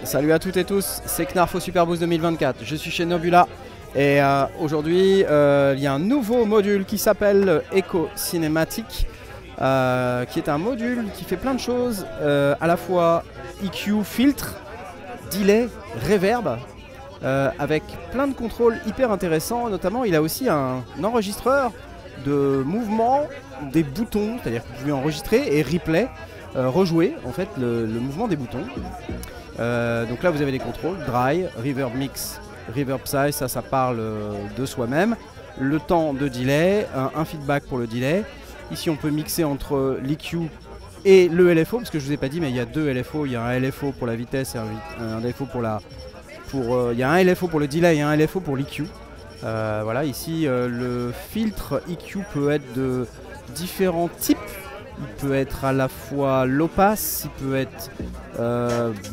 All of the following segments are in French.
Salut à toutes et tous, c'est Knarf au Super Boost 2024. Je suis chez Nobula et aujourd'hui il y a un nouveau module qui s'appelle Echo Cinematic, qui est un module qui fait plein de choses, à la fois EQ, filtre, delay, reverb, avec plein de contrôles hyper intéressants. Notamment il a aussi un enregistreur de mouvement des boutons, c'est-à-dire que vous pouvez enregistrer et replay, rejouer en fait le mouvement des boutons. Donc là vous avez les contrôles, dry, reverb mix, reverb size, ça parle de soi-même. Le temps de delay, un feedback pour le delay. Ici on peut mixer entre l'EQ et le LFO, parce que je vous ai pas dit mais il y a deux LFO, il y a un LFO pour la vitesse et un LFO pour la... il y a un LFO pour le delay et un LFO pour l'EQ. Voilà, ici le filtre EQ peut être de différents types. Il peut être à la fois low pass, il peut être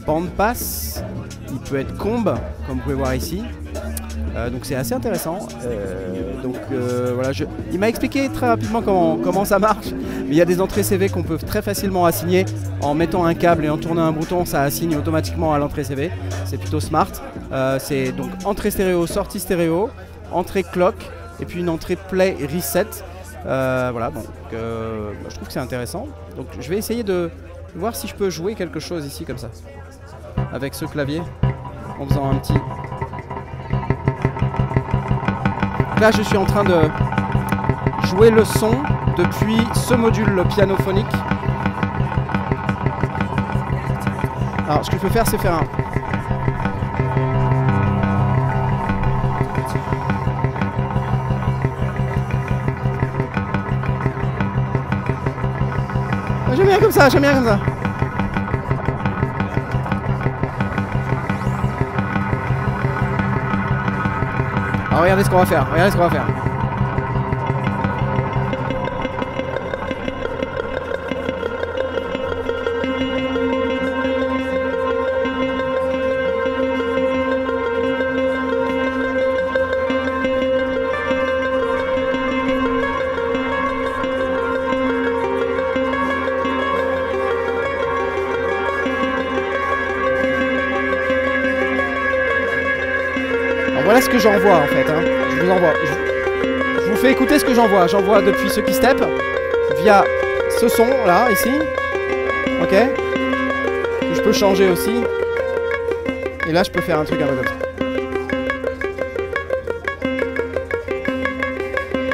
band pass, il peut être comb, comme vous pouvez voir ici. Donc c'est assez intéressant. Voilà, il m'a expliqué très rapidement comment ça marche. Mais il y a des entrées CV qu'on peut très facilement assigner en mettant un câble et en tournant un bouton, ça assigne automatiquement à l'entrée CV. C'est plutôt smart. C'est donc entrée stéréo, sortie stéréo, entrée clock et puis une entrée play reset. Voilà, donc je trouve que c'est intéressant. Donc je vais essayer de voir si je peux jouer quelque chose ici comme ça avec ce clavier en faisant un petit... Là je suis en train de jouer le son depuis ce module pianophonique. Alors ce que je peux faire c'est faire un... J'aime bien comme ça, j'aime bien comme ça. Alors regardez ce qu'on va faire, regardez ce qu'on va faire. Voilà ce que j'envoie en fait, hein. Je vous envoie. Je vous fais écouter ce que j'envoie. J'envoie depuis ce qui step via ce son là, ici. Ok. Je peux changer aussi. Et là je peux faire un truc un peu comme ça.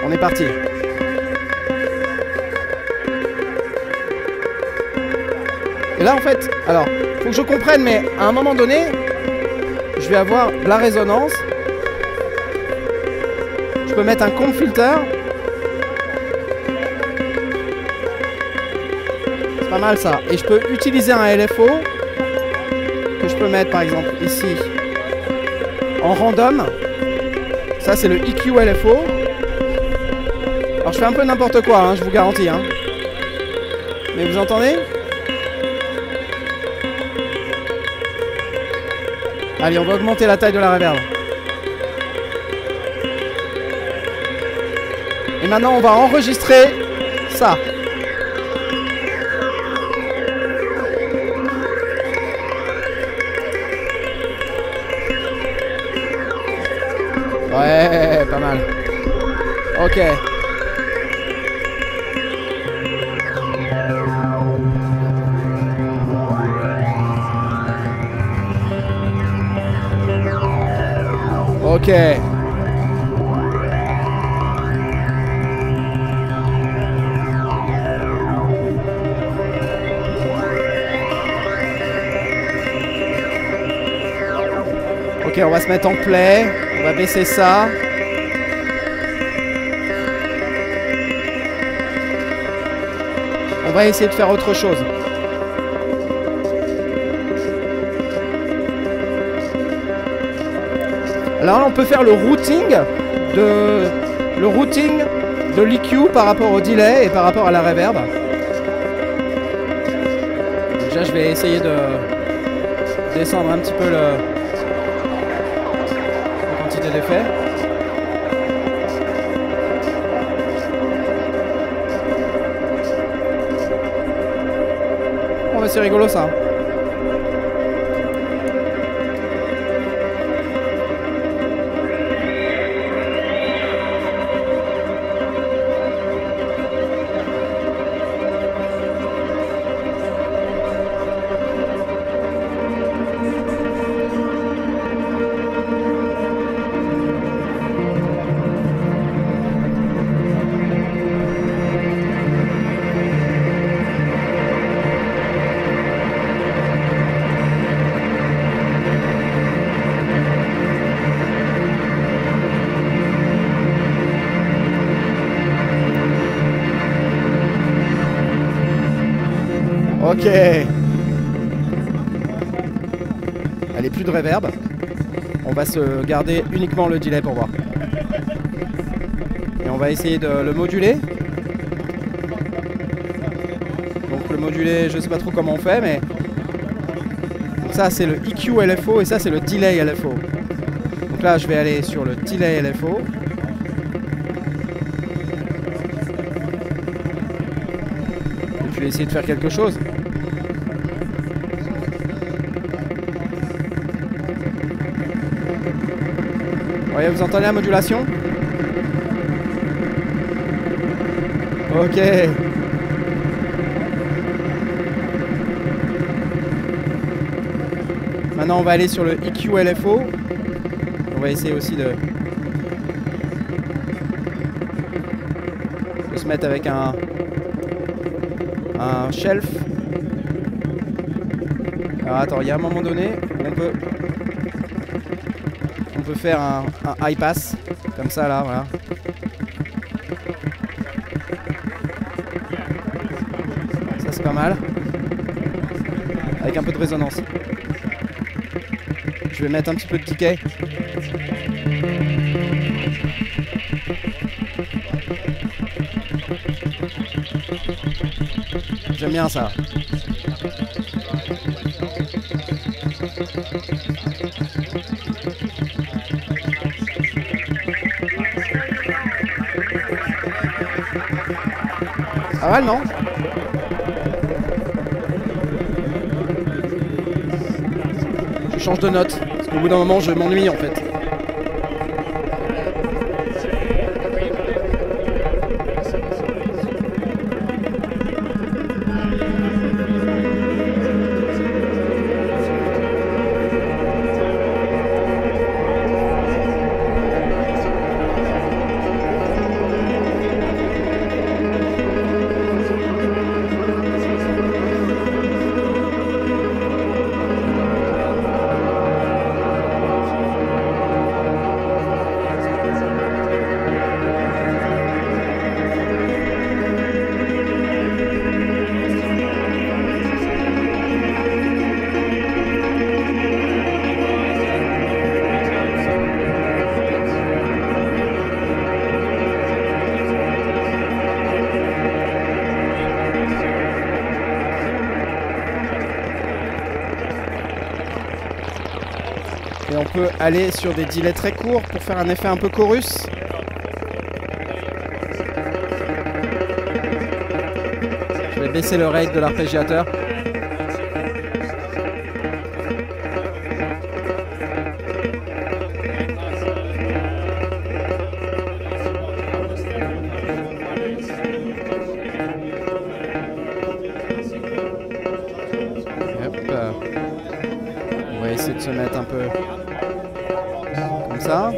On est parti. Et là en fait, alors, faut que je comprenne, mais à un moment donné, je vais avoir de la résonance. Je peux mettre un comb filter. C'est pas mal ça. Et je peux utiliser un LFO que je peux mettre par exemple ici en random. Ça c'est le EQ LFO. Alors je fais un peu n'importe quoi, hein, je vous garantis. Hein. Mais vous entendez? Allez, on va augmenter la taille de la reverb. Et maintenant, on va enregistrer ça. Ouais, pas mal. Ok. Ok. Ok, on va se mettre en play, on va baisser ça. On va essayer de faire autre chose. Alors là, on peut faire le routing de l'EQ par rapport au delay et par rapport à la reverb. Déjà, je vais essayer de descendre un petit peu la quantité d'effets. Oh, mais c'est rigolo ça. Ok. Allez, plus de reverb. On va se garder uniquement le delay pour voir. Et on va essayer de le moduler. Donc le moduler, je sais pas trop comment on fait, mais... Donc ça c'est le EQ LFO et ça c'est le delay LFO. Donc là je vais aller sur le delay LFO. Et puis essayer de faire quelque chose. Voyez, vous entendez la modulation? Ok. Maintenant on va aller sur le EQ LFO. On va essayer aussi de se mettre avec un shelf. Alors attends, il y a un moment donné où on peut faire un high pass comme ça là, voilà. Ça c'est pas mal. Avec un peu de résonance. Je vais mettre un petit peu de decay. J'aime bien ça. Pas mal, non? Je change de note, parce qu'au bout d'un moment, je m'ennuie en fait. Et on peut aller sur des delays très courts pour faire un effet un peu chorus. Je vais baisser le rate de l'arpégiateur. On va essayer de se mettre un peu comme ça.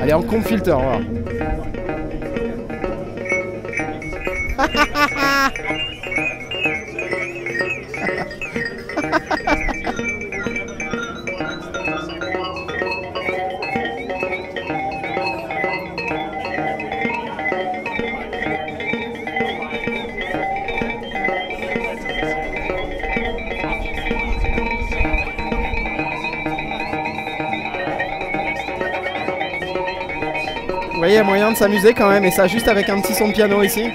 Allez, en comp filter, on va voir. Vous voyez, il y a moyen de s'amuser quand même, et ça juste avec un petit son de piano ici.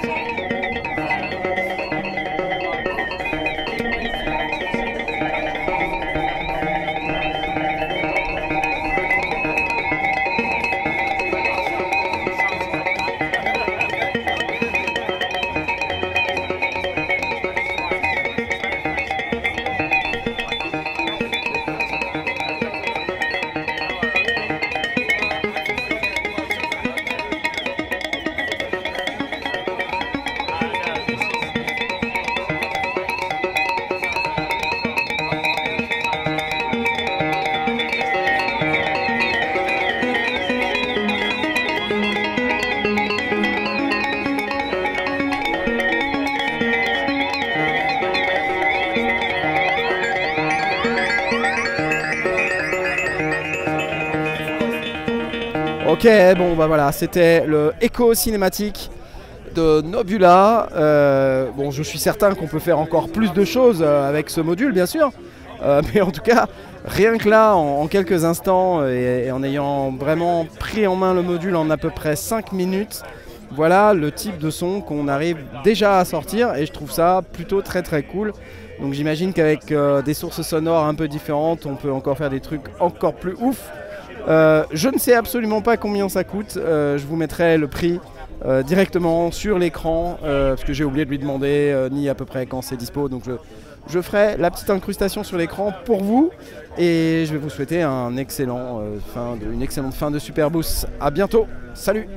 Ok, bon bah voilà, c'était le Echo cinématique. de Nobula. Bon, je suis certain qu'on peut faire encore plus de choses avec ce module, bien sûr. Mais en tout cas, rien que là, en quelques instants, et en ayant vraiment pris en main le module en à peu près 5 minutes, voilà le type de son qu'on arrive déjà à sortir. Et je trouve ça plutôt très très cool. Donc j'imagine qu'avec des sources sonores un peu différentes, on peut encore faire des trucs encore plus ouf. Je ne sais absolument pas combien ça coûte. Je vous mettrai le prix directement sur l'écran, parce que j'ai oublié de lui demander ni à peu près quand c'est dispo. Donc je ferai la petite incrustation sur l'écran pour vous. Et je vais vous souhaiter une excellente fin de Superboost. A bientôt. Salut!